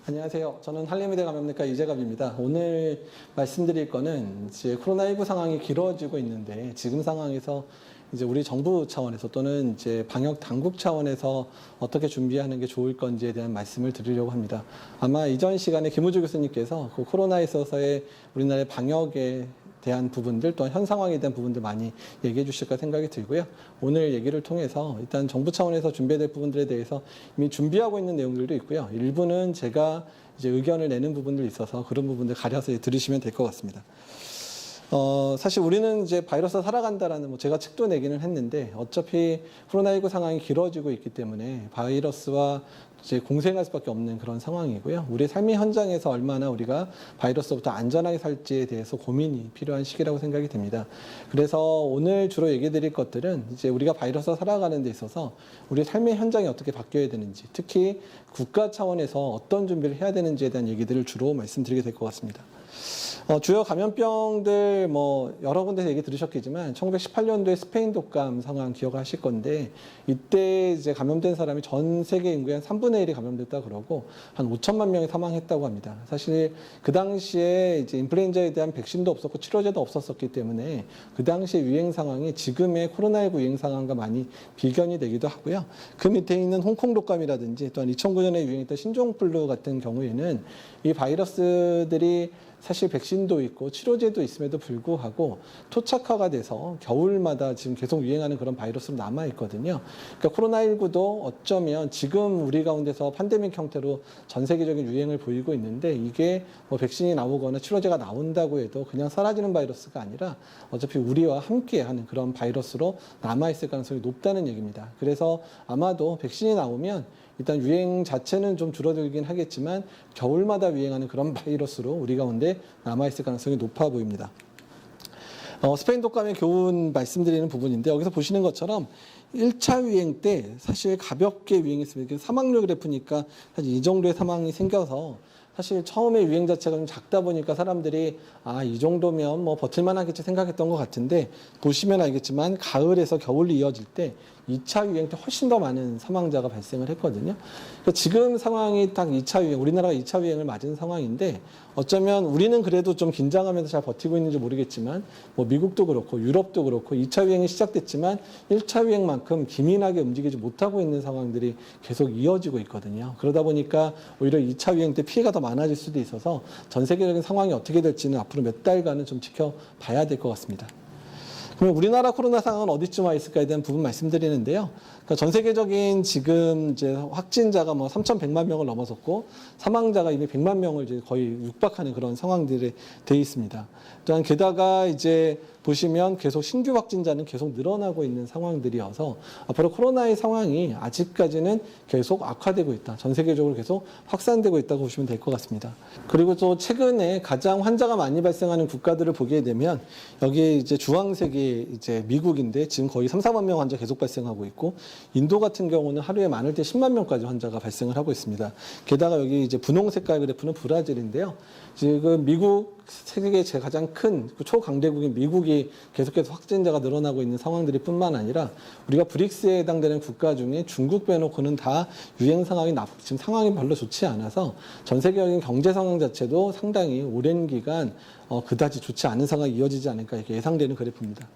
안녕하세요. 저는 한림의대 감염내과 이재갑입니다. 오늘 말씀드릴 거는 이제 코로나19 상황이 길어지고 있는데 지금 상황에서 이제 우리 정부 차원에서 또는 이제 방역 당국 차원에서 어떻게 준비하는 게 좋을 건지에 대한 말씀을 드리려고 합니다. 아마 이전 시간에 김우주 교수님께서 그 코로나에 있어서의 우리나라의 방역에 대한 부분들 또한 현 상황에 대한 부분들 많이 얘기해 주실까 생각이 들고요. 오늘 얘기를 통해서 일단 정부 차원에서 준비될 부분들에 대해서 이미 준비하고 있는 내용들도 있고요. 일부는 제가 이제 의견을 내는 부분들이 있어서 그런 부분들 가려서 들으시면 될 것 같습니다. 사실 우리는 이제 바이러스가 살아간다라는 제가 책도 내기는 했는데 어차피 코로나19 상황이 길어지고 있기 때문에 바이러스와 이제 공생할 수밖에 없는 그런 상황이고요. 우리의 삶의 현장에서 얼마나 우리가 바이러스부터 안전하게 살지에 대해서 고민이 필요한 시기라고 생각이 됩니다. 그래서 오늘 주로 얘기 드릴 것들은 이제 우리가 바이러스가 살아가는 데 있어서 우리의 삶의 현장이 어떻게 바뀌어야 되는지, 특히 국가 차원에서 어떤 준비를 해야 되는지에 대한 얘기들을 주로 말씀드리게 될 것 같습니다. 주요 감염병들 여러 군데서 얘기 들으셨겠지만 1918년도에 스페인 독감 상황 기억하실 건데 이때 이제 감염된 사람이 전 세계 인구의 한 3분의 1이 감염됐다 그러고 한 5천만 명이 사망했다고 합니다. 사실 그 당시에 이제 인플루엔자에 대한 백신도 없었고 치료제도 없었었기 때문에 그 당시의 유행 상황이 지금의 코로나19 유행 상황과 많이 비견이 되기도 하고요. 그 밑에 있는 홍콩 독감이라든지 또한 2009년에 유행했던 신종플루 같은 경우에는 이 바이러스들이 사실 백신도 있고 치료제도 있음에도 불구하고 토착화가 돼서 겨울마다 지금 계속 유행하는 그런 바이러스로 남아있거든요. 그러니까 코로나19도 어쩌면 지금 우리 가운데서 팬데믹 형태로 전 세계적인 유행을 보이고 있는데 이게 백신이 나오거나 치료제가 나온다고 해도 그냥 사라지는 바이러스가 아니라 어차피 우리와 함께하는 그런 바이러스로 남아있을 가능성이 높다는 얘기입니다. 그래서 아마도 백신이 나오면 일단 유행 자체는 좀 줄어들긴 하겠지만 겨울마다 유행하는 그런 바이러스로 우리 가운데 남아있을 가능성이 높아 보입니다. 스페인 독감의 교훈 말씀드리는 부분인데 여기서 보시는 것처럼 1차 유행 때 사실 가볍게 유행했습니다. 사망률 그래프니까 사실 이 정도의 사망이 생겨서 사실 처음에 유행 자체가 좀 작다 보니까 사람들이 이 정도면 버틸만 하겠지 생각했던 것 같은데 보시면 알겠지만 가을에서 겨울로 이어질 때 2차 유행 때 훨씬 더 많은 사망자가 발생을 했거든요. 그러니까 지금 상황이 딱 2차 유행, 우리나라가 2차 유행을 맞은 상황인데 어쩌면 우리는 그래도 좀 긴장하면서 잘 버티고 있는지 모르겠지만 미국도 그렇고 유럽도 그렇고 2차 유행이 시작됐지만 1차 유행만큼 기민하게 움직이지 못하고 있는 상황들이 계속 이어지고 있거든요. 그러다 보니까 오히려 2차 유행 때 피해가 더 많아질 수도 있어서 전 세계적인 상황이 어떻게 될지는 앞으로 몇 달간은 좀 지켜봐야 될 것 같습니다. 그럼 우리나라 코로나 상황은 어디쯤 와 있을까에 대한 부분 말씀드리는데요. 그러니까 전 세계적인 지금 이제 확진자가 3,100만 명을 넘어섰고 사망자가 이미 100만 명을 이제 거의 육박하는 그런 상황들이 돼 있습니다. 또한 게다가 이제 보시면 계속 신규 확진자는 계속 늘어나고 있는 상황들이어서 앞으로 코로나의 상황이 아직까지는 계속 악화되고 있다. 전 세계적으로 계속 확산되고 있다고 보시면 될 것 같습니다. 그리고 또 최근에 가장 환자가 많이 발생하는 국가들을 보게 되면 여기 이제 주황색이 이제 미국인데 지금 거의 3, 4만 명 환자 계속 발생하고 있고 인도 같은 경우는 하루에 많을 때 10만 명까지 환자가 발생을 하고 있습니다. 게다가 여기 이제 분홍 색깔 그래프는 브라질인데요. 지금 미국 세계 가장 큰 초강대국인 미국이 계속해서 확진자가 늘어나고 있는 상황들이 뿐만 아니라 우리가 브릭스에 해당되는 국가 중에 중국 빼놓고는 다 유행 상황이 지금 상황이 별로 좋지 않아서 전 세계적인 경제 상황 자체도 상당히 오랜 기간 그다지 좋지 않은 상황이 이어지지 않을까 이렇게 예상되는 그래프입니다.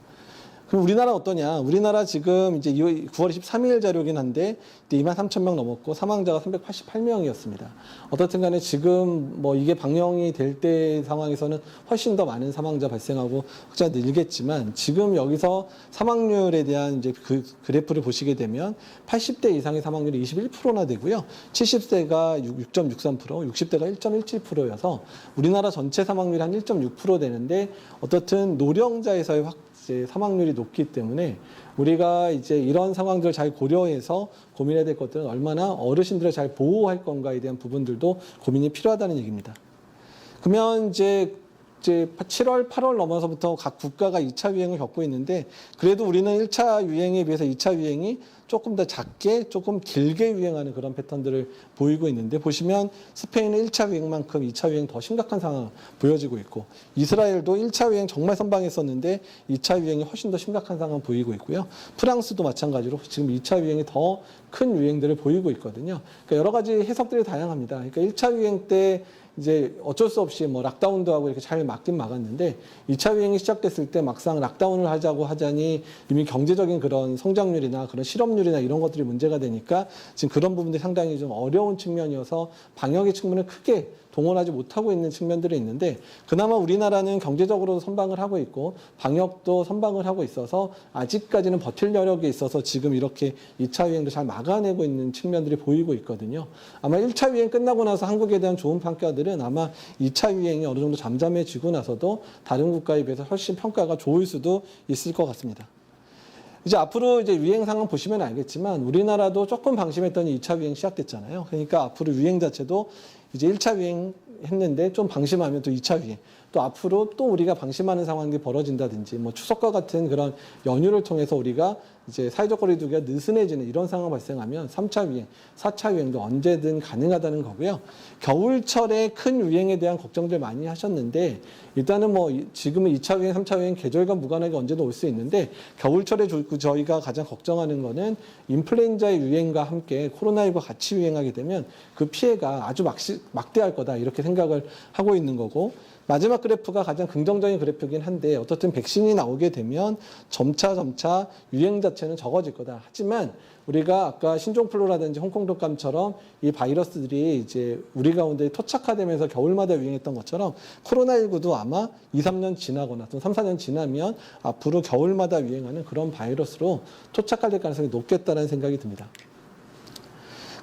그럼 우리나라 어떠냐? 우리나라 지금 이제 9월 23일 자료긴 한데 23,000명 넘었고 사망자가 388명이었습니다. 어떻든 간에 지금 이게 방영이 될 때 상황에서는 훨씬 더 많은 사망자 발생하고 확진자 늘겠지만 지금 여기서 사망률에 대한 이제 그 그래프를 보시게 되면 80대 이상의 사망률이 21%나 되고요. 70세가 6.63%, 60대가 1.17%여서 우리나라 전체 사망률이 한 1.6% 되는데 어떻든 노령자에서의 이제 사망률이 높기 때문에 우리가 이제 이런 상황들을 잘 고려해서 고민해야 될 것들은 얼마나 어르신들을 잘 보호할 건가에 대한 부분들도 고민이 필요하다는 얘기입니다. 그러면 이제 이제 7월, 8월 넘어서부터 각 국가가 2차 유행을 겪고 있는데 그래도 우리는 1차 유행에 비해서 2차 유행이 조금 더 작게 조금 길게 유행하는 그런 패턴들을 보이고 있는데 보시면 스페인은 1차 유행만큼 2차 유행 더 심각한 상황 보여지고 있고 이스라엘도 1차 유행 정말 선방했었는데 2차 유행이 훨씬 더 심각한 상황 보이고 있고요. 프랑스도 마찬가지로 지금 2차 유행이 더 큰 유행들을 보이고 있거든요. 그러니까 여러 가지 해석들이 다양합니다. 그러니까 1차 유행 때 이제 어쩔 수 없이 뭐 락다운도 하고 이렇게 잘 막긴 막았는데 2차 유행이 시작됐을 때 막상 락다운을 하자고 하자니 이미 경제적인 그런 성장률이나 그런 실업률이나 이런 것들이 문제가 되니까 지금 그런 부분들이 상당히 좀 어려운 측면이어서 방역의 측면을 크게 동원하지 못하고 있는 측면들이 있는데 그나마 우리나라는 경제적으로도 선방을 하고 있고 방역도 선방을 하고 있어서 아직까지는 버틸 여력이 있어서 지금 이렇게 2차 유행도 잘 막아내고 있는 측면들이 보이고 있거든요. 아마 1차 유행 끝나고 나서 한국에 대한 좋은 평가들은 아마 2차 유행이 어느 정도 잠잠해지고 나서도 다른 국가에 비해서 훨씬 평가가 좋을 수도 있을 것 같습니다. 이제 앞으로 이제 유행 상황 보시면 알겠지만 우리나라도 조금 방심했더니 2차 유행 시작됐잖아요. 그러니까 앞으로 유행 자체도 이제 1차 유행 했는데 좀 방심하면 또 2차 유행, 또 앞으로 또 우리가 방심하는 상황이 벌어진다든지 뭐 추석과 같은 그런 연휴를 통해서 우리가 이제 사회적 거리두기가 느슨해지는 이런 상황이 발생하면 3차 유행, 4차 유행도 언제든 가능하다는 거고요. 겨울철에 큰 유행에 대한 걱정들 많이 하셨는데 일단은 뭐 지금은 2차 유행, 3차 유행 계절과 무관하게 언제든 올 수 있는데 겨울철에 저희가 가장 걱정하는 거는 인플루엔자의 유행과 함께 코로나19가 같이 유행하게 되면 그 피해가 아주 막대할 거다 이렇게 생각을 하고 있는 거고 마지막 그래프가 가장 긍정적인 그래프이긴 한데 어떻든 백신이 나오게 되면 점차 유행 자체는 적어질 거다. 하지만 우리가 아까 신종플루라든지 홍콩 독감처럼 이 바이러스들이 이제 우리 가운데 토착화되면서 겨울마다 유행했던 것처럼 코로나19도 아마 2, 3년 지나거나 또 3, 4년 지나면 앞으로 겨울마다 유행하는 그런 바이러스로 토착화될 가능성이 높겠다는 생각이 듭니다.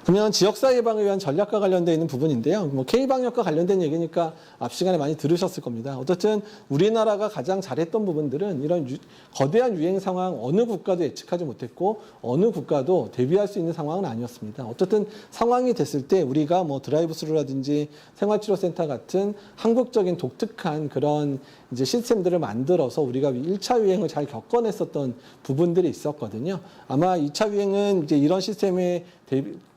그러면 지역사회 예방을 위한 전략과 관련되어 있는 부분인데요. 뭐 K방역과 관련된 얘기니까 앞 시간에 많이 들으셨을 겁니다. 어쨌든 우리나라가 가장 잘했던 부분들은 이런 거대한 유행 상황 어느 국가도 예측하지 못했고 어느 국가도 대비할 수 있는 상황은 아니었습니다. 어쨌든 상황이 됐을 때 우리가 뭐 드라이브스루라든지 생활치료센터 같은 한국적인 독특한 그런 이제 시스템들을 만들어서 우리가 1차 유행을 잘 겪어냈었던 부분들이 있었거든요. 아마 2차 유행은 이제 이런 시스템에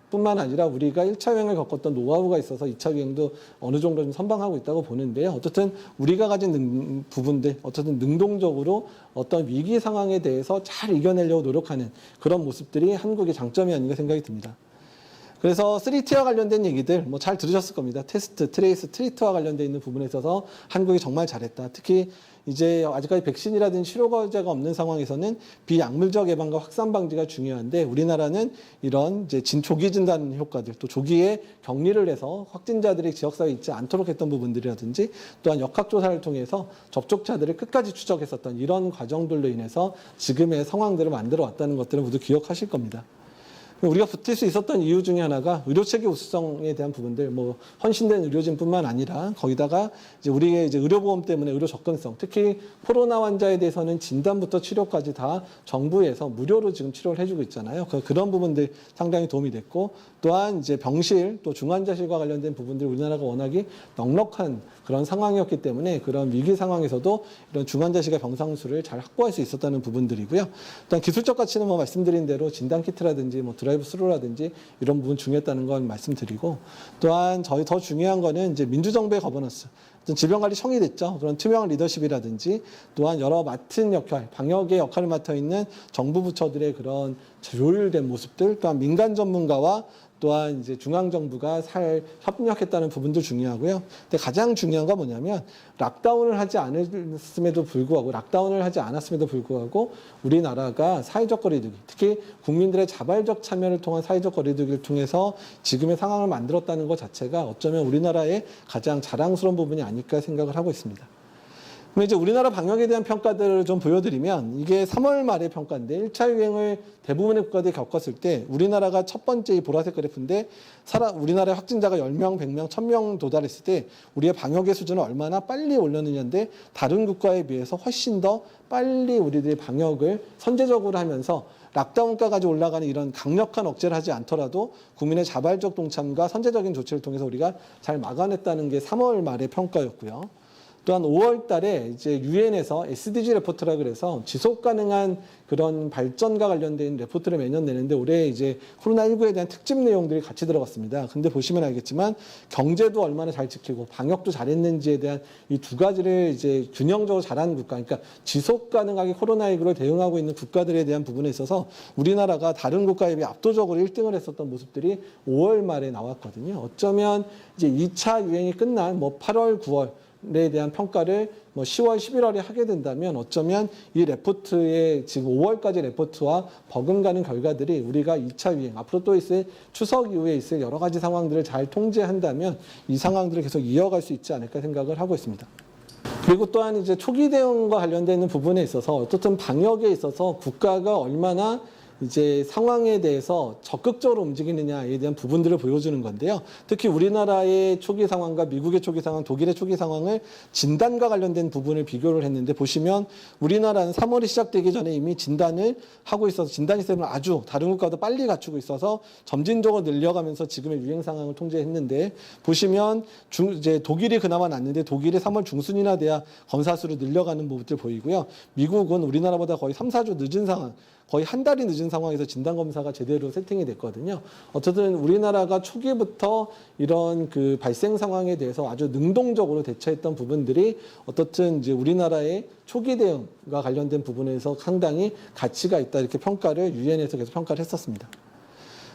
뿐만 아니라 우리가 1차 유행을 겪었던 노하우가 있어서 2차 유행도 어느 정도 좀 선방하고 있다고 보는데요. 어쨌든 우리가 가진 부분들, 어쨌든 능동적으로 어떤 위기 상황에 대해서 잘 이겨내려고 노력하는 그런 모습들이 한국의 장점이 아닌가 생각이 듭니다. 그래서 3T와 관련된 얘기들 뭐 잘 들으셨을 겁니다. 테스트, 트레이스, 트리트와 관련돼 있는 부분에 있어서 한국이 정말 잘했다. 특히 이제 아직까지 백신이라든지 치료제가 없는 상황에서는 비약물적 예방과 확산 방지가 중요한데 우리나라는 이런 이제 조기 진단 효과들 또 조기에 격리를 해서 확진자들이 지역사회에 있지 않도록 했던 부분들이라든지 또한 역학조사를 통해서 접촉자들을 끝까지 추적했었던 이런 과정들로 인해서 지금의 상황들을 만들어 왔다는 것들을 모두 기억하실 겁니다. 우리가 버틸 수 있었던 이유 중에 하나가 의료체계 우수성에 대한 부분들, 뭐 헌신된 의료진뿐만 아니라 거기다가 이제 우리의 이제 의료보험 때문에 의료 접근성, 특히 코로나 환자에 대해서는 진단부터 치료까지 다 정부에서 무료로 지금 치료를 해주고 있잖아요. 그런 부분들 상당히 도움이 됐고, 또한 이제 병실 또 중환자실과 관련된 부분들 우리나라가 워낙에 넉넉한 그런 상황이었기 때문에 그런 위기 상황에서도 이런 중환자실과 병상수를 잘 확보할 수 있었다는 부분들이고요. 일단 기술적 가치는 뭐 말씀드린 대로 진단키트라든지 뭐 드라이브 스루라든지 이런 부분 중요했다는 걸 말씀드리고 또한 저희 더 중요한 거는 이제 민주정부의 거버넌스. 질병관리 청이 됐죠. 그런 투명한 리더십이라든지 또한 여러 맡은 역할, 방역의 역할을 맡아 있는 정부 부처들의 그런 조율된 모습들, 또한 민간 전문가와 또한 이제 중앙정부가 협력했다는 부분도 중요하고요. 근데 가장 중요한 건 뭐냐면 락다운을 하지 않았음에도 불구하고 우리나라가 사회적 거리두기, 특히 국민들의 자발적 참여를 통한 사회적 거리두기를 통해서 지금의 상황을 만들었다는 것 자체가 어쩌면 우리나라의 가장 자랑스러운 부분이 아닐까 생각을 하고 있습니다. 그럼 이제 우리나라 방역에 대한 평가들을 좀 보여드리면 이게 3월 말의 평가인데 1차 유행을 대부분의 국가들이 겪었을 때 우리나라가 첫 번째 이 보라색 그래프인데 우리나라의 확진자가 10명, 100명, 1000명 도달했을 때 우리의 방역의 수준을 얼마나 빨리 올렸느냐인데 다른 국가에 비해서 훨씬 더 빨리 우리들의 방역을 선제적으로 하면서 락다운까지 올라가는 이런 강력한 억제를 하지 않더라도 국민의 자발적 동참과 선제적인 조치를 통해서 우리가 잘 막아냈다는 게 3월 말의 평가였고요. 또한 5월 달에 이제 유엔에서 SDG 레포트라 그래서 지속 가능한 그런 발전과 관련된 레포트를 매년 내는데 올해 이제 코로나19에 대한 특집 내용들이 같이 들어갔습니다. 근데 보시면 알겠지만 경제도 얼마나 잘 지키고 방역도 잘했는지에 대한 이 두 가지를 이제 균형적으로 잘하는 국가, 그러니까 지속 가능하게 코로나19를 대응하고 있는 국가들에 대한 부분에 있어서 우리나라가 다른 국가에 비해 압도적으로 1등을 했었던 모습들이 5월 말에 나왔거든요. 어쩌면 이제 2차 유행이 끝난 뭐 8월, 9월에 대한 평가를 뭐 10월, 11월에 하게 된다면 어쩌면 이 레포트의 지금 5월까지 레포트와 버금가는 결과들이 우리가 2차 유행, 앞으로 또 있을 추석 이후에 있을 여러 가지 상황들을 잘 통제한다면 이 상황들을 계속 이어갈 수 있지 않을까 생각을 하고 있습니다. 그리고 또한 이제 초기 대응과 관련되는 부분에 있어서 어떻든 방역에 있어서 국가가 얼마나 이제 상황에 대해서 적극적으로 움직이느냐에 대한 부분들을 보여주는 건데요. 특히 우리나라의 초기 상황과 미국의 초기 상황, 독일의 초기 상황을 진단과 관련된 부분을 비교를 했는데 보시면 우리나라는 3월이 시작되기 전에 이미 진단을 하고 있어서 진단 시스템을 아주 다른 국가보다 빨리 갖추고 있어서 점진적으로 늘려가면서 지금의 유행 상황을 통제했는데 보시면 이제 독일이 그나마 낫는데 독일이 3월 중순이나 돼야 검사 수를 늘려가는 부분들 보이고요. 미국은 우리나라보다 거의 3, 4주 늦은 상황, 거의 한 달이 늦은 상황에서 진단검사가 제대로 세팅이 됐거든요. 어쨌든 우리나라가 초기부터 이런 그 발생 상황에 대해서 아주 능동적으로 대처했던 부분들이 어떻든 이제 우리나라의 초기 대응과 관련된 부분에서 상당히 가치가 있다 이렇게 평가를 유엔에서 계속 평가를 했었습니다.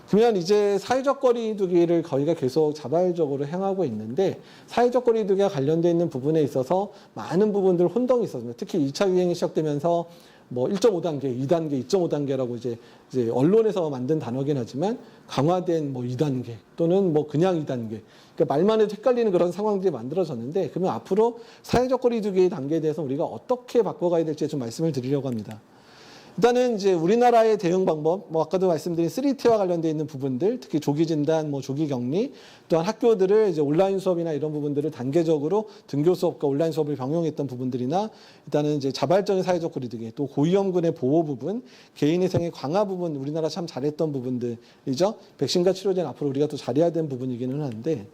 그러면 이제 사회적 거리두기를 저희가 계속 자발적으로 행하고 있는데 사회적 거리두기와 관련되어 있는 부분에 있어서 많은 부분들 혼동이 있었습니다. 특히 2차 유행이 시작되면서 뭐 1.5단계, 2단계, 2.5단계라고 이제 언론에서 만든 단어긴 하지만 강화된 뭐 2단계 또는 뭐 그냥 2단계. 그러니까 말만 해도 헷갈리는 그런 상황들이 만들어졌는데 그러면 앞으로 사회적 거리두기의 단계에 대해서 우리가 어떻게 바꿔가야 될지 좀 말씀을 드리려고 합니다. 일단은 이제 우리나라의 대응 방법, 뭐 아까도 말씀드린 3T와 관련되어 있는 부분들, 특히 조기 진단, 뭐 조기 격리, 또한 학교들을 이제 온라인 수업이나 이런 부분들을 단계적으로 등교 수업과 온라인 수업을 병용했던 부분들이나 일단은 이제 자발적인 사회적 거리두기, 또 고위험군의 보호 부분, 개인위생의 강화 부분, 우리나라 참 잘했던 부분들이죠. 백신과 치료제는 앞으로 우리가 또 잘해야 되는 부분이기는 한데.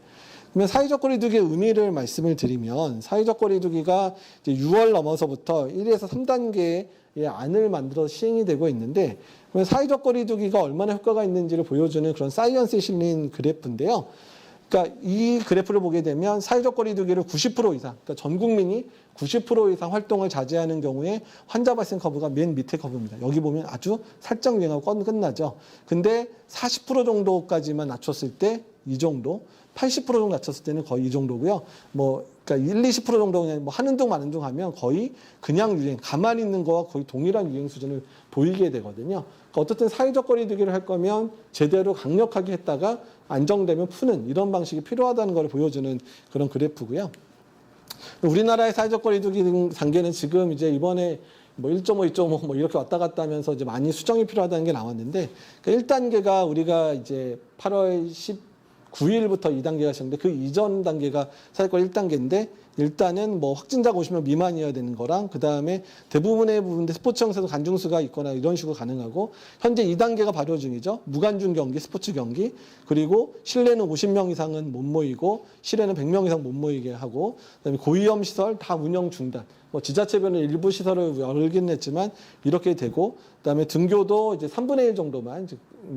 그러면 사회적 거리두기의 의미를 말씀을 드리면 사회적 거리두기가 이제 6월 넘어서부터 1에서 3단계의 안을 만들어 시행이 되고 있는데 그러면 사회적 거리두기가 얼마나 효과가 있는지를 보여주는 그런 사이언스에 실린 그래프인데요. 그러니까 이 그래프를 보게 되면 사회적 거리두기를 90% 이상, 그러니까 전 국민이 90% 이상 활동을 자제하는 경우에 환자 발생 커브가 맨 밑에 커브입니다. 여기 보면 아주 살짝 유행하고 끝나죠. 근데 40% 정도까지만 낮췄을 때 이 정도, 80% 정도 낮췄을 때는 거의 이 정도고요. 뭐 그러니까 1, 20% 정도 그냥 뭐 하는 둥 마는 둥 하면 거의 그냥 유행, 가만히 있는 거와 거의 동일한 유행 수준을 보이게 되거든요. 그러니까 어떻든 사회적 거리두기를 할 거면 제대로 강력하게 했다가 안정되면 푸는 이런 방식이 필요하다는 걸 보여주는 그런 그래프고요. 우리나라의 사회적 거리두기 단계는 지금 이제 이번에 뭐 1.5, 2.5 뭐 이렇게 왔다 갔다 하면서 이제 많이 수정이 필요하다는 게 나왔는데 그러니까 1단계가 우리가 이제 8월 19일부터 2단계가 시작인데 그 이전 단계가 사회권 1단계인데 일단은 뭐 확진자가 50명 미만이어야 되는 거랑 그 다음에 대부분의 부분들 스포츠 행사도 관중수가 있거나 이런 식으로 가능하고 현재 2단계가 발효 중이죠. 무관중 경기, 스포츠 경기 그리고 실내는 50명 이상은 못 모이고 실외는 100명 이상 못 모이게 하고 그다음에 고위험 시설 다 운영 중단. 뭐 지자체별로 일부 시설을 열긴 했지만 이렇게 되고 그다음에 등교도 이제 3분의 1 정도만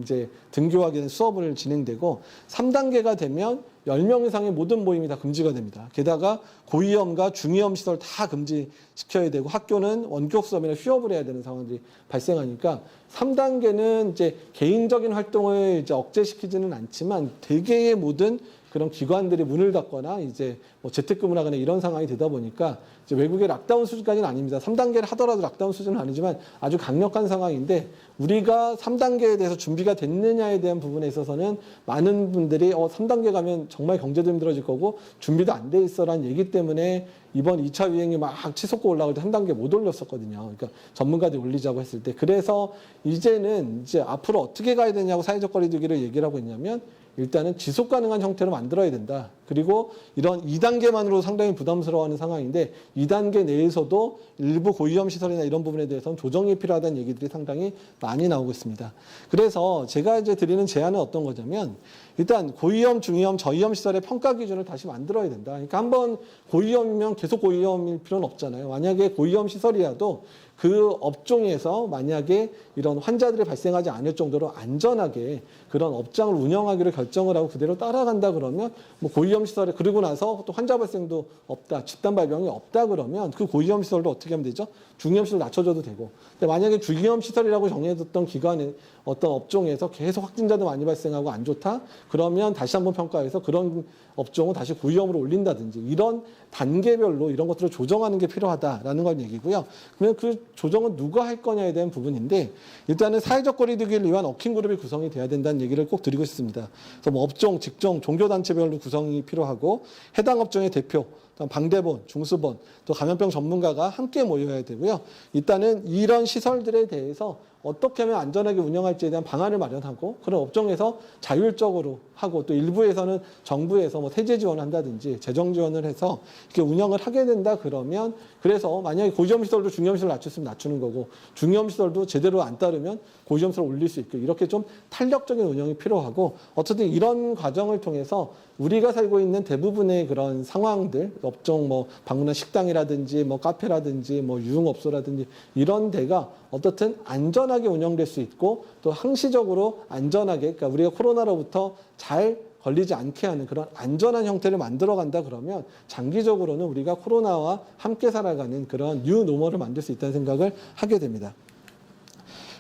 이제 등교하게 된 수업을 진행되고 3단계가 되면 10명 이상의 모든 모임이 다 금지가 됩니다. 게다가 고위험과 중위험 시설 다 금지시켜야 되고 학교는 원격 수업이나 휴업을 해야 되는 상황들이 발생하니까 3단계는 이제 개인적인 활동을 이제 억제시키지는 않지만 대개의 모든 그런 기관들이 문을 닫거나 이제 뭐 재택근무를 하거나 이런 상황이 되다 보니까 이제 외국의 락다운 수준까지는 아닙니다. 3단계를 하더라도 락다운 수준은 아니지만 아주 강력한 상황인데 우리가 3단계에 대해서 준비가 됐느냐에 대한 부분에 있어서는 많은 분들이 3단계 가면 정말 경제도 힘들어질 거고 준비도 안 돼 있어라는 얘기 때문에 이번 2차 유행이 막 치솟고 올라올 때 한 단계 못 올렸었거든요. 그러니까 전문가들이 올리자고 했을 때. 그래서 이제는 이제 앞으로 어떻게 가야 되냐고 사회적 거리두기를 얘기를 하고 있냐면 일단은 지속 가능한 형태로 만들어야 된다. 그리고 이런 2단계만으로 상당히 부담스러워하는 상황인데 2단계 내에서도 일부 고위험 시설이나 이런 부분에 대해서는 조정이 필요하다는 얘기들이 상당히 많이 나오고 있습니다. 그래서 제가 이제 드리는 제안은 어떤 거냐면 일단 고위험, 중위험, 저위험 시설의 평가 기준을 다시 만들어야 된다. 그러니까 한번 고위험이면 계속 고위험일 필요는 없잖아요. 만약에 고위험 시설이라도 그 업종에서 만약에 이런 환자들이 발생하지 않을 정도로 안전하게 그런 업장을 운영하기로 결정을 하고 그대로 따라간다 그러면 뭐 고위험 시설에 그러고 나서 또 환자 발생도 없다, 집단 발병이 없다 그러면 그 고위험 시설도 어떻게 하면 되죠? 중위험 시설 낮춰줘도 되고. 근데 만약에 중위험 시설이라고 정해졌던 기관에 어떤 업종에서 계속 확진자도 많이 발생하고 안 좋다? 그러면 다시 한번 평가해서 그런 업종을 다시 고위험으로 올린다든지 이런 단계별로 이런 것들을 조정하는 게 필요하다라는 건 얘기고요. 그러면 그 조정은 누가 할 거냐에 대한 부분인데 일단은 사회적 거리두기를 위한 워킹 그룹이 구성이 돼야 된다는 얘기를 꼭 드리고 싶습니다. 그래서 뭐 업종, 직종, 종교단체별로 구성이 필요하고 해당 업종의 대표, 방대본, 중수본, 또 감염병 전문가가 함께 모여야 되고요. 일단은 이런 시설들에 대해서 어떻게 하면 안전하게 운영할지에 대한 방안을 마련하고 그런 업종에서 자율적으로 하고 또 일부에서는 정부에서 뭐 세제 지원을 한다든지 재정 지원을 해서 이렇게 운영을 하게 된다 그러면 그래서 만약에 고위험 시설도 중위험 시설 낮췄으면 낮추는 거고 중위험 시설도 제대로 안 따르면 고위험 시설 올릴 수 있고 이렇게 좀 탄력적인 운영이 필요하고 어쨌든 이런 과정을 통해서 우리가 살고 있는 대부분의 그런 상황들 업종 뭐 방문한 식당이라든지 뭐 카페라든지 뭐 유흥업소라든지 이런 데가 어떻든 안전하게 운영될 수 있고 또 항시적으로 안전하게 그러니까 우리가 코로나로부터 잘 걸리지 않게 하는 그런 안전한 형태를 만들어 간다 그러면 장기적으로는 우리가 코로나와 함께 살아가는 그런 뉴 노멀을 만들 수 있다는 생각을 하게 됩니다.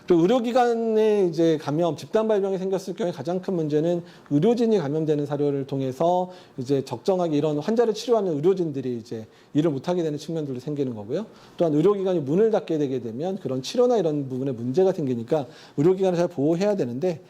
그리고 의료기관에 이제 감염, 집단 발병이 생겼을 경우에 가장 큰 문제는 의료진이 감염되는 사료를 통해서 이제 적정하게 이런 환자를 치료하는 의료진들이 이제 일을 못하게 되는 측면들도 생기는 거고요. 또한 의료기관이 문을 닫게 되게 되면 그런 치료나 이런 부분에 문제가 생기니까 의료기관을 잘 보호해야 되는데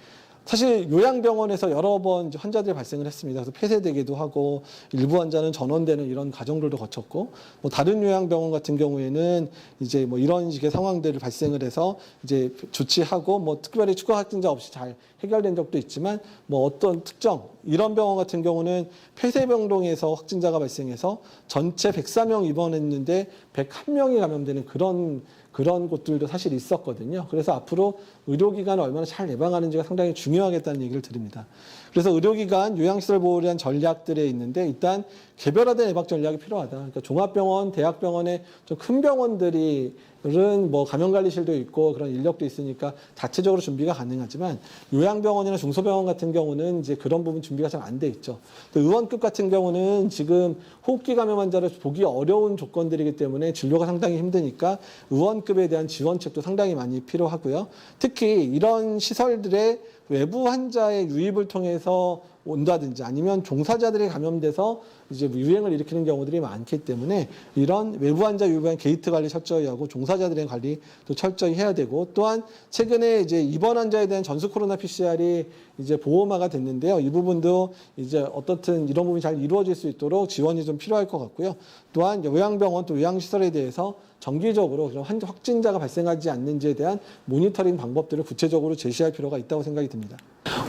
사실 요양병원에서 여러 번 환자들이 발생을 했습니다. 그래서 폐쇄되기도 하고 일부 환자는 전원되는 이런 과정들도 거쳤고 뭐 다른 요양병원 같은 경우에는 이제 뭐 이런 식의 상황들을 발생을 해서 이제 조치하고 뭐 특별히 추가 확진자 없이 잘 해결된 적도 있지만 뭐 어떤 특정 이런 병원 같은 경우는 폐쇄병동에서 확진자가 발생해서 전체 104명 입원했는데 101명이 감염되는 그런 곳들도 사실 있었거든요. 그래서 앞으로 의료기관을 얼마나 잘 예방하는지가 상당히 중요하겠다는 얘기를 드립니다. 그래서 의료기관 요양시설 보호를 위한 전략들에 있는데 일단 개별화된 예방 전략이 필요하다. 그러니까 종합병원, 대학병원의 좀 큰 병원들은 뭐 감염관리실도 있고 그런 인력도 있으니까 자체적으로 준비가 가능하지만 요양병원이나 중소병원 같은 경우는 이제 그런 부분 준비가 잘 안 돼 있죠. 또 의원급 같은 경우는 지금 호흡기 감염 환자를 보기 어려운 조건들이기 때문에 진료가 상당히 힘드니까 의원급에 대한 지원책도 상당히 많이 필요하고요. 특히 이런 시설들의 외부 환자의 유입을 통해서 온다든지 아니면 종사자들이 감염돼서 이제 유행을 일으키는 경우들이 많기 때문에 이런 외부 환자 유입에 대한 게이트 관리 철저히 하고 종사자들의 관리도 철저히 해야 되고 또한 최근에 이제 입원 환자에 대한 전수 코로나 PCR이 이제 보호마가 됐는데요. 이 부분도 이제 어떻든 이런 부분이 잘 이루어질 수 있도록 지원이 좀 필요할 것 같고요. 또한 요양병원 또 요양시설에 대해서 정기적으로 그런 확진자가 발생하지 않는지에 대한 모니터링 방법들을 구체적으로 제시할 필요가 있다고 생각이 듭니다.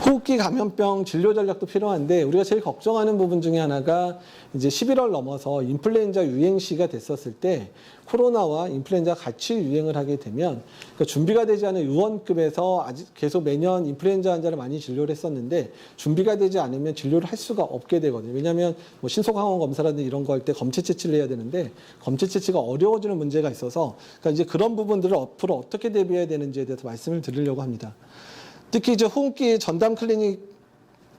호흡기 감염병 진료 전략도 필요한데 우리가 제일 걱정하는 부분 중에 하나가 이제 11월 넘어서 인플루엔자 유행시가 됐었을 때 코로나와 인플루엔자가 같이 유행을 하게 되면 그러니까 준비가 되지 않은 의원급에서 아직 계속 매년 인플루엔자 환자를 많이 진료를 했었는데 준비가 되지 않으면 진료를 할 수가 없게 되거든요. 왜냐하면 뭐 신속항원 검사라든지 이런 거 할 때 검체 채취를 해야 되는데 검체 채취가 어려워지는 문제가 있어서 그러니까 이제 그런 부분들을 앞으로 어떻게 대비해야 되는지에 대해서 말씀을 드리려고 합니다. 특히 이제 호흡기 전담 클리닉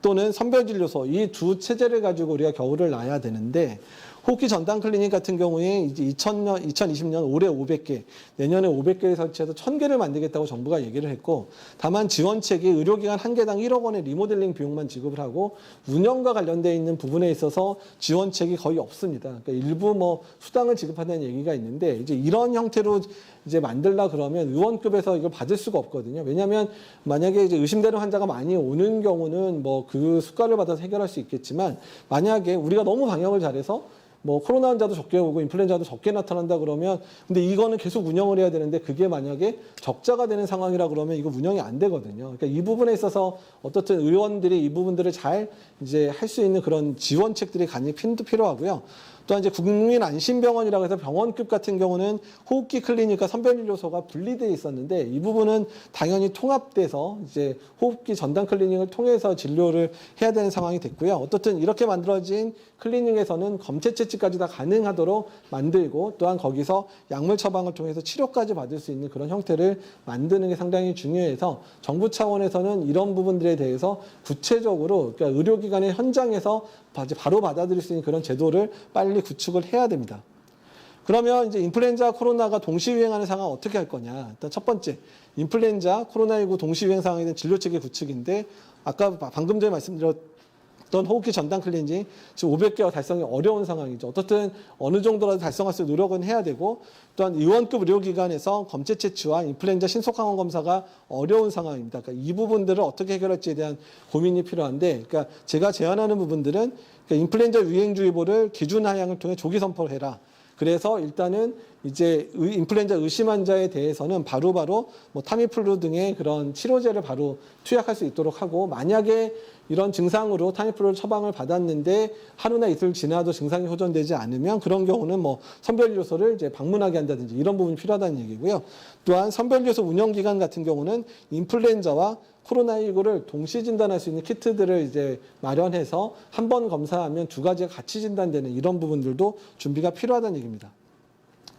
또는 선별진료소 이 두 체제를 가지고 우리가 겨울을 나야 되는데 호흡기 전담 클리닉 같은 경우에 이제 2020년 올해 500개, 내년에 500개를 설치해서 1000개를 만들겠다고 정부가 얘기를 했고 다만 지원책이 의료기관 한 개당 1억 원의 리모델링 비용만 지급을 하고 운영과 관련되어 있는 부분에 있어서 지원책이 거의 없습니다. 그러니까 일부 뭐 수당을 지급한다는 얘기가 있는데 이제 이런 형태로 이제 만들라 그러면 의원급에서 이걸 받을 수가 없거든요. 왜냐하면 만약에 이제 의심되는 환자가 많이 오는 경우는 뭐 그 수가를 받아서 해결할 수 있겠지만 만약에 우리가 너무 방역을 잘해서 뭐 코로나 환자도 적게 오고 인플루엔자도 적게 나타난다 그러면 근데 이거는 계속 운영을 해야 되는데 그게 만약에 적자가 되는 상황이라 그러면 이거 운영이 안 되거든요. 그러니까 이 부분에 있어서 어떻든 의원들이 이 부분들을 잘 이제 할 수 있는 그런 지원책들이 간이 필요하고요. 또한 이제 국민안심병원이라고 해서 병원급 같은 경우는 호흡기 클리닉과 선별진료소가 분리되어 있었는데 이 부분은 당연히 통합돼서 이제 호흡기 전담 클리닉을 통해서 진료를 해야 되는 상황이 됐고요. 어떻든 이렇게 만들어진 클리닉에서는 검체 채취까지 다 가능하도록 만들고 또한 거기서 약물 처방을 통해서 치료까지 받을 수 있는 그런 형태를 만드는 게 상당히 중요해서 정부 차원에서는 이런 부분들에 대해서 구체적으로 그러니까 의료기관의 현장에서 바로 받아들일 수 있는 그런 제도를 빨리 구축을 해야 됩니다. 그러면 이제 인플루엔자, 코로나가 동시 유행하는 상황 어떻게 할 거냐? 일단 첫 번째, 인플루엔자, 코로나19 동시 유행 상황에 대한 진료체계 구축인데 아까 방금 전에 말씀드렸던 호흡기 전담 클리닉 지금 500개가 달성이 어려운 상황이죠. 어떻든 어느 정도라도 달성할 수 있는 노력은 해야 되고 또한 의원급 의료기관에서 검체 채취와 인플루엔자 신속항원 검사가 어려운 상황입니다. 그러니까 이 부분들을 어떻게 해결할지에 대한 고민이 필요한데, 그러니까 제가 제안하는 부분들은 그러니까 인플루엔자 유행주의보를 기준 하향을 통해 조기 선포를 해라. 그래서 일단은 이제 인플루엔자 의심 환자에 대해서는 바로바로 뭐 타미플루 등의 그런 치료제를 바로 투약할 수 있도록 하고 만약에 이런 증상으로 타미플루 처방을 받았는데 하루나 이틀 지나도 증상이 호전되지 않으면 그런 경우는 뭐 선별진료소를 이제 방문하게 한다든지 이런 부분이 필요하다는 얘기고요. 또한 선별진료소 운영기간 같은 경우는 인플루엔자와 코로나19를 동시 진단할 수 있는 키트들을 이제 마련해서 한 번 검사하면 두 가지가 같이 진단되는 이런 부분들도 준비가 필요하다는 얘기입니다.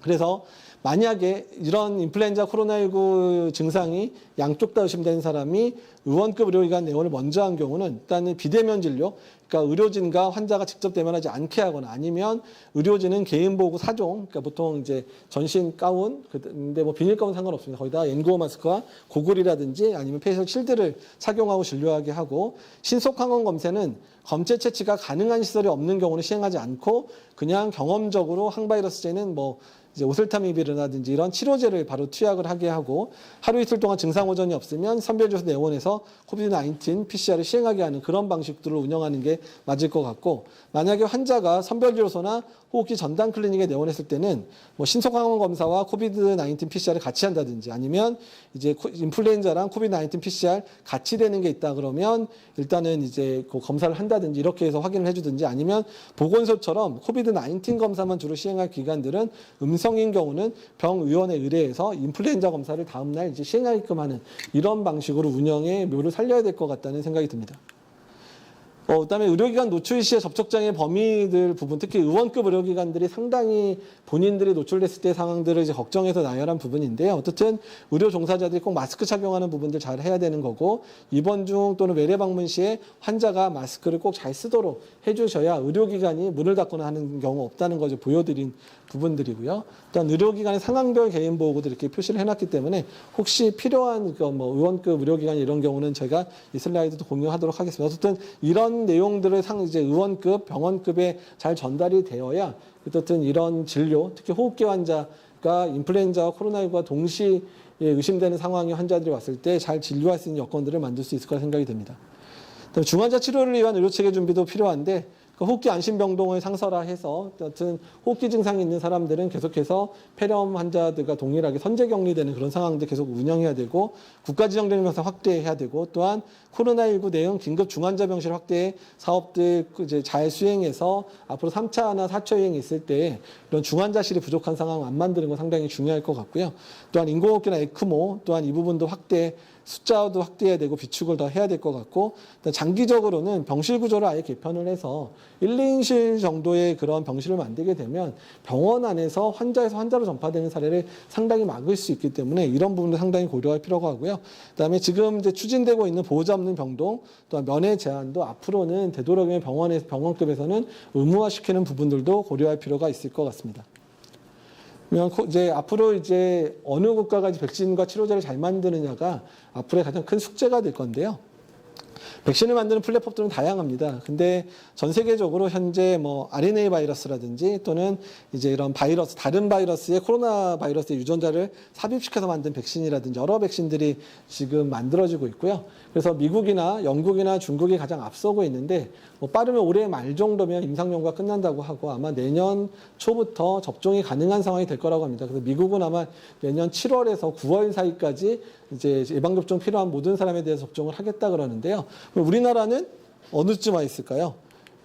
그래서 만약에 이런 인플루엔자 코로나19 증상이 양쪽 다 의심되는 사람이 의원급 의료기관 내원을 먼저 한 경우는 일단은 비대면 진료, 그러니까 의료진과 환자가 직접 대면하지 않게 하거나 아니면 의료진은 개인 보호 사종, 그러니까 보통 이제 전신 가운, 근데 뭐 비닐 가운 상관없습니다. 거기다 N95 마스크와 고글이라든지 아니면 페이셜 실드를 착용하고 진료하게 하고 신속항원 검사는 검체 채취가 가능한 시설이 없는 경우는 시행하지 않고 그냥 경험적으로 항바이러스제는 뭐 이제 오셀타미비르라든지 이런 치료제를 바로 투약을 하게 하고 하루 이틀 동안 증상 호전이 없으면 선별진료소 내원해서 코비드-19 PCR을 시행하게 하는 그런 방식들을 운영하는 게 맞을 것 같고 만약에 환자가 선별진료소나 호흡기 전담 클리닉에 내원했을 때는 뭐 신속항원 검사와 코비드-19 PCR을 같이 한다든지 아니면 이제 인플루엔자랑 코비드-19 PCR 같이 되는 게 있다 그러면 일단은 이제 그 검사를 한다든지 이렇게 해서 확인을 해주든지 아니면 보건소처럼 코비드-19 검사만 주로 시행할 기관들은 음성인 경우는 병의원에 의뢰해서 인플루엔자 검사를 다음날 이제 시행하게끔 하는 이런 방식으로 운영의 묘를 살려야 될 것 같다는 생각이 듭니다. 그다음에 의료기관 노출 시에 접촉장애 범위들 부분, 특히 의원급 의료기관들이 상당히 본인들이 노출됐을 때 상황들을 이제 걱정해서 나열한 부분인데요. 어쨌든 의료 종사자들이 꼭 마스크 착용하는 부분들 잘 해야 되는 거고 입원 중 또는 외래 방문 시에 환자가 마스크를 꼭 잘 쓰도록 해주셔야 의료기관이 문을 닫거나 하는 경우 없다는 것을 보여드린 부분들이고요. 또한 의료기관의 상황별 개인 보호구들 이렇게 표시를 해놨기 때문에 혹시 필요한 뭐 의원급 의료기관 이런 경우는 제가 이 슬라이드도 공유하도록 하겠습니다. 어쨌든 이런 내용들을 이제 의원급, 병원급에 잘 전달이 되어야 어쨌든 이런 진료, 특히 호흡기 환자가 인플루엔자와 코로나19가 동시에 의심되는 상황의 환자들이 왔을 때 잘 진료할 수 있는 여건들을 만들 수 있을 거라 생각이 됩니다. 중환자 치료를 위한 의료체계 준비도 필요한데 호흡기 안심병동을 상설화해서 여튼 호흡기 증상이 있는 사람들은 계속해서 폐렴 환자들과 동일하게 선제 격리되는 그런 상황들 계속 운영해야 되고 국가 지정되는 병상 확대해야 되고 또한 코로나19 대응 긴급 중환자 병실 확대 사업들 이제 잘 수행해서 앞으로 3차나 4차 유행이 있을 때 이런 중환자실이 부족한 상황 안 만드는 건 상당히 중요할 것 같고요. 또한 인공호흡기나 에크모 또한 이 부분도 확대 숫자도 확대해야 되고 비축을 더 해야 될 것 같고 장기적으로는 병실 구조를 아예 개편을 해서 1, 2인실 정도의 그런 병실을 만들게 되면 병원 안에서 환자에서 환자로 전파되는 사례를 상당히 막을 수 있기 때문에 이런 부분도 상당히 고려할 필요가 하고요. 그다음에 지금 이제 추진되고 있는 보호자 없는 병동 또한 면회 제한도 앞으로는 되도록이면 병원급에서는 의무화시키는 부분들도 고려할 필요가 있을 것 같습니다. 이제 앞으로 이제 어느 국가가 백신과 치료제를 잘 만드느냐가 앞으로의 가장 큰 숙제가 될 건데요. 백신을 만드는 플랫폼들은 다양합니다. 근데 전 세계적으로 현재 뭐 RNA 바이러스라든지 또는 이제 이런 바이러스, 다른 바이러스의 코로나 바이러스의 유전자를 삽입시켜서 만든 백신이라든지 여러 백신들이 지금 만들어지고 있고요. 그래서 미국이나 영국이나 중국이 가장 앞서고 있는데 뭐 빠르면 올해 말 정도면 임상 연구가 끝난다고 하고 아마 내년 초부터 접종이 가능한 상황이 될 거라고 합니다. 그래서 미국은 아마 내년 7월에서 9월 사이까지 이제 예방접종 필요한 모든 사람에 대해서 접종을 하겠다 그러는데요. 그럼 우리나라는 어느쯤 와 있을까요?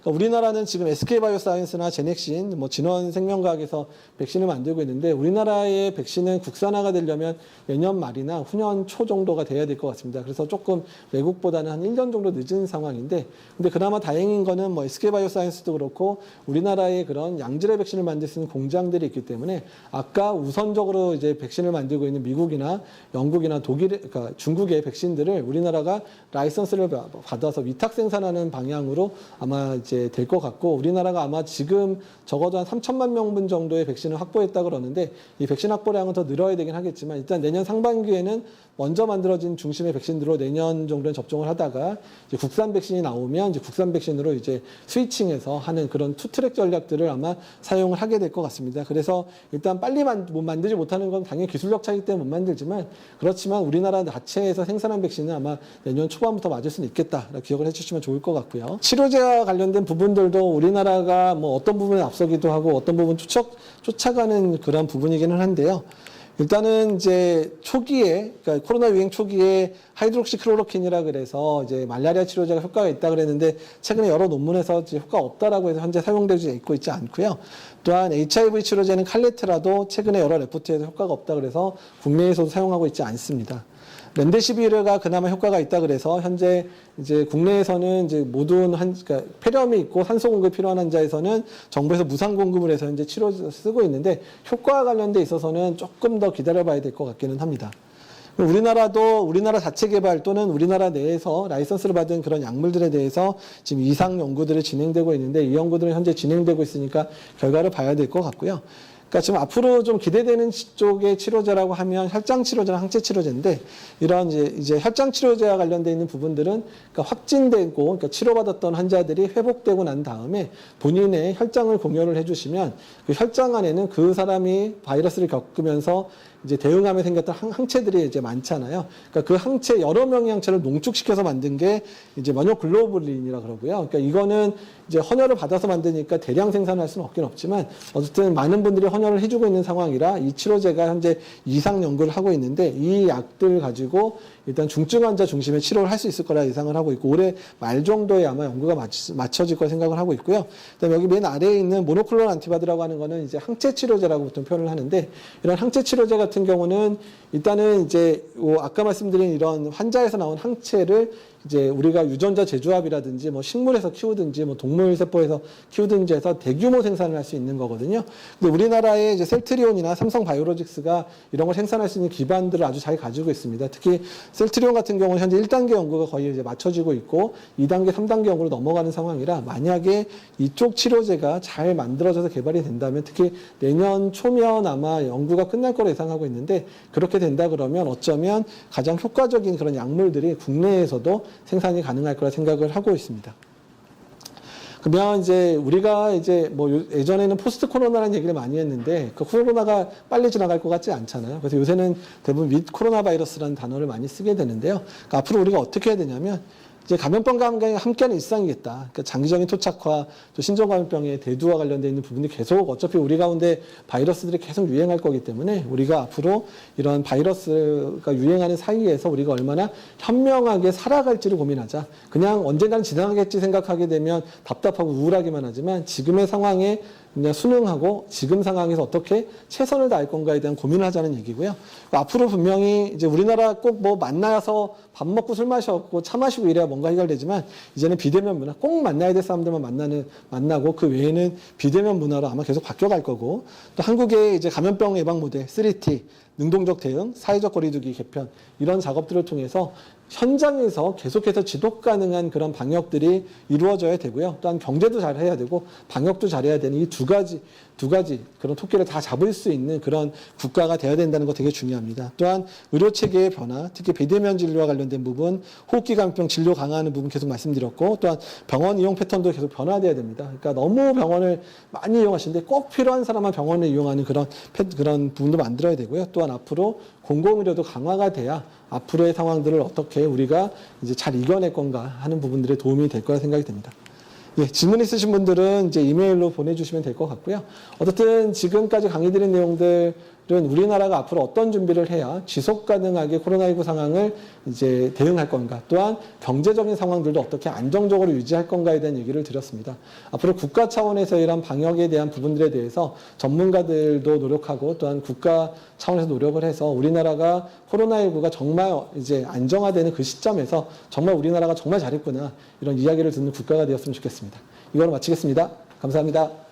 그러니까 우리나라는 지금 SK바이오사이언스나 제넥신, 뭐 진원생명과학에서 백신을 만들고 있는데 우리나라의 백신은 국산화가 되려면 내년 말이나 후년 초 정도가 돼야 될 것 같습니다. 그래서 조금 외국보다는 한 1년 정도 늦은 상황인데, 근데 그나마 다행인 거는 뭐 SK바이오사이언스도 그렇고 우리나라의 그런 양질의 백신을 만들 수 있는 공장들이 있기 때문에 아까 우선적으로 이제 백신을 만들고 있는 미국이나 영국이나 독일, 그러니까 중국의 백신들을 우리나라가 라이선스를 받아서 위탁 생산하는 방향으로 아마 이제 될 것 같고, 우리나라가 아마 지금 적어도 한 3천만 명분 정도의 백신을 확보했다 그러는데 이 백신 확보량은 더 늘어야 되긴 하겠지만 일단 내년 상반기에는 먼저 만들어진 중심의 백신들로 내년 정도는 접종을 하다가 이제 국산 백신이 나오면 이제 국산 백신으로 이제 스위칭해서 하는 그런 투트랙 전략들을 아마 사용을 하게 될 것 같습니다. 그래서 일단 빨리 만들지 못하는 건 당연히 기술력 차이기 때문에 못 만들지만, 그렇지만 우리나라 자체에서 생산한 백신은 아마 내년 초반부터 맞을 수는 있겠다 기억을 해주시면 좋을 것 같고요. 치료제와 관련된 부분들도 우리나라가 뭐 어떤 부분에 앞서기도 하고 어떤 부분 쫓아가는 그런 부분이기는 한데요. 일단은 이제 초기에, 그러니까 코로나 유행 초기에 하이드록시클로로킨이라 그래서 이제 말라리아 치료제가 효과가 있다 그랬는데 최근에 여러 논문에서 이제 효과가 없다라고 해서 현재 사용되지 있고 있지 않고요. 또한 HIV 치료제는 칼레트라도 최근에 여러 레포트에서 효과가 없다 그래서 국내에서도 사용하고 있지 않습니다. 렘데시비르가 그나마 효과가 있다 그래서 현재 이제 국내에서는 이제 모든 그러니까 폐렴이 있고 산소 공급이 필요한 환자에서는 정부에서 무상 공급을 해서 현재 치료제 쓰고 있는데 효과와 관련돼 있어서는 조금 더 기다려봐야 될 것 같기는 합니다. 우리나라도 우리나라 자체 개발 또는 우리나라 내에서 라이선스를 받은 그런 약물들에 대해서 지금 이상 연구들이 진행되고 있는데 이 연구들은 현재 진행되고 있으니까 결과를 봐야 될 것 같고요. 그러니까 지금 앞으로 좀 기대되는 쪽의 치료제라고 하면 혈장 치료제나 항체 치료제인데, 이런 이제 혈장 치료제와 관련돼 있는 부분들은 그러니까 확진되고 그러니까 치료받았던 환자들이 회복되고 난 다음에 본인의 혈장을 공유를 해주시면 그 혈장 안에는 그 사람이 바이러스를 겪으면서 이제 대응하며 생겼던 항체들이 이제 많잖아요. 그러니까 그 항체, 여러 명의 항체를 농축시켜서 만든 게 이제 면역글로불린이라 그러고요. 그러니까 이거는 이제 헌혈을 받아서 만드니까 대량 생산할 수는 없긴 없지만 어쨌든 많은 분들이 헌혈을 해주고 있는 상황이라 이 치료제가 현재 이상 연구를 하고 있는데 이 약들 가지고 일단 중증 환자 중심의 치료를 할 수 있을 거라 예상을 하고 있고 올해 말 정도에 아마 연구가 맞춰질 거라 생각을 하고 있고요. 그다음에 여기 맨 아래에 있는 모노클로널 안티바디라고 하는 거는 이제 항체 치료제라고 보통 표현을 하는데, 이런 항체 치료제 같은 경우는 일단은 이제 아까 말씀드린 이런 환자에서 나온 항체를 이제 우리가 유전자 재조합이라든지 뭐 식물에서 키우든지 뭐 동물 세포에서 키우든지 해서 대규모 생산을 할 수 있는 거거든요. 근데 우리나라의 이제 셀트리온이나 삼성 바이오로직스가 이런 걸 생산할 수 있는 기반들을 아주 잘 가지고 있습니다. 특히 셀트리온 같은 경우는 현재 1단계 연구가 거의 이제 맞춰지고 있고 2단계, 3단계 연구로 넘어가는 상황이라 만약에 이쪽 치료제가 잘 만들어져서 개발이 된다면 특히 내년 초면 아마 연구가 끝날 거로 예상하고 있는데, 그렇게 된다 그러면 어쩌면 가장 효과적인 그런 약물들이 국내에서도 생산이 가능할 거라 생각을 하고 있습니다. 그러면 이제 우리가 이제 뭐 예전에는 포스트 코로나라는 얘기를 많이 했는데 그 코로나가 빨리 지나갈 것 같지 않잖아요. 그래서 요새는 대부분 윗 코로나 바이러스라는 단어를 많이 쓰게 되는데요. 그러니까 앞으로 우리가 어떻게 해야 되냐면 이제 감염병과 함께하는 일상이겠다. 그러니까 장기적인 토착화, 또 신종감염병의 대두와 관련되어 있는 부분이 계속 어차피 우리 가운데 바이러스들이 계속 유행할 거기 때문에 우리가 앞으로 이런 바이러스가 유행하는 사이에서 우리가 얼마나 현명하게 살아갈지를 고민하자. 그냥 언젠가는 지나가겠지 생각하게 되면 답답하고 우울하기만 하지만 지금의 상황에 그냥 순응하고 지금 상황에서 어떻게 최선을 다할 건가에 대한 고민을 하자는 얘기고요. 앞으로 분명히 이제 우리나라 꼭 뭐 만나서 밥 먹고 술 마셨고 차 마시고 이래야 뭔가 해결되지만 이제는 비대면 문화, 꼭 만나야 될 사람들만 만나고 그 외에는 비대면 문화로 아마 계속 바뀌어갈 거고, 또 한국의 이제 감염병 예방 모델 3T, 능동적 대응, 사회적 거리두기 개편 이런 작업들을 통해서 현장에서 계속해서 지속 가능한 그런 방역들이 이루어져야 되고요. 또한 경제도 잘 해야 되고 방역도 잘해야 되는 이 두 가지 그런 토끼를 다 잡을 수 있는 그런 국가가 되어야 된다는 거 되게 중요합니다. 또한 의료 체계의 변화, 특히 비대면 진료와 관련된 부분, 호흡기 감염병 진료 강화하는 부분 계속 말씀드렸고, 또한 병원 이용 패턴도 계속 변화돼야 됩니다. 그러니까 너무 병원을 많이 이용하시는데 꼭 필요한 사람만 병원을 이용하는 그런 부분도 만들어야 되고요. 또한 앞으로 공공의료도 강화가 돼야 앞으로의 상황들을 어떻게 우리가 이제 잘 이겨낼 건가 하는 부분들에 도움이 될 거라 생각이 됩니다. 예, 질문 있으신 분들은 이제 이메일로 보내주시면 될 것 같고요. 어쨌든 지금까지 강의드린 내용들은 우리나라가 앞으로 어떤 준비를 해야 지속 가능하게 코로나19 상황을 이제 대응할 건가, 또한 경제적인 상황들도 어떻게 안정적으로 유지할 건가에 대한 얘기를 드렸습니다. 앞으로 국가 차원에서 이런 방역에 대한 부분들에 대해서 전문가들도 노력하고 또한 국가 차원에서 노력을 해서 우리나라가 코로나19가 정말 이제 안정화되는 그 시점에서 정말 우리나라가 정말 잘했구나 이런 이야기를 듣는 국가가 되었으면 좋겠습니다. 이걸로 마치겠습니다. 감사합니다.